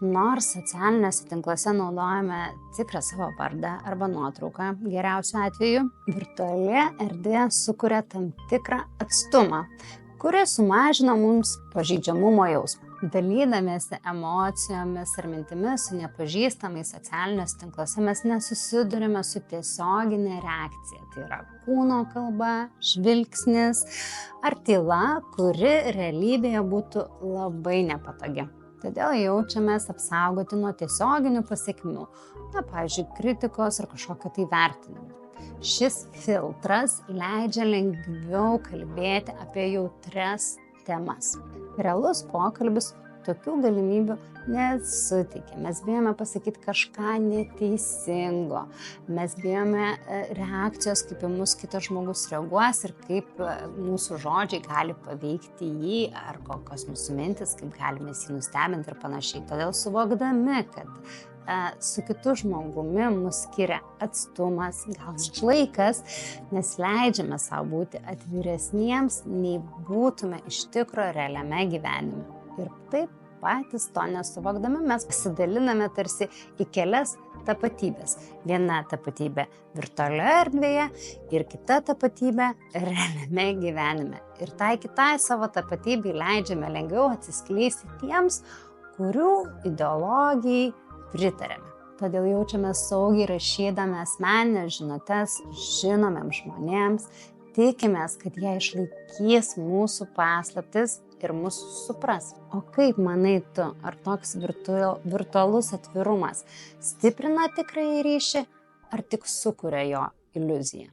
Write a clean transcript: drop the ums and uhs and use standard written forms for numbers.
Nors socialiniuose tinkluose naudojame tikrą savo vardą arba nuotrauką, geriausiu atveju, virtuali erdvė sukuria tam tikrą atstumą, kuris sumažina mums pažeidžiamumo jausmą. Dalydamiesi emocijomis ar mintimis su nepažįstamais socialiniuose tinkluose mes nesusidurime su tiesioginė reakcija. Tai yra kūno kalba, žvilgsnis ar tyla, kuri realybėje būtų labai nepatogi. Todėl jaučiamės apsaugoti nuo tiesioginių pasekmių, pavyzdžiui, kritikos ar kažkokio tai vertinimo. Šis filtras leidžia lengviau kalbėti apie jautrias temas. Realus pokalbis tokių galimybių nesuteikia. Mes bijome pasakyti kažką neteisingo. Mes bijome reakcijos, kaip į mus kitas žmogus reaguos ir kaip mūsų žodžiai gali paveikti jį, ar kokios mūsų mintis, kaip galime jį nustebinti ir panašiai. Todėl suvokdami, kad su kitu žmogumi mus skiria atstumas, gal laikas, nes leidžiame savo būti atviresniems, nei būtume iš tikro realiame gyvenime. Ir taip patys to nesuvokdami mes pasidaliname tarsi į kelias tapatybės. Viena tapatybė virtualioje erdvėje ir kita tapatybė realiame gyvenime. Ir tai kitai savo tapatybei leidžiame lengviau atsiskleisti tiems, kurių ideologijai pritarėme. Todėl jaučiame saugiai rašydami asmeninės žinutes žinomiems žmonėms, tikimės, kad jie išlaikys mūsų paslaptis ir mūsų supras. O kaip manai tu, ar toks virtualus atvirumas stiprina tikrąjį ryšį, ar tik sukuria jo iliuziją?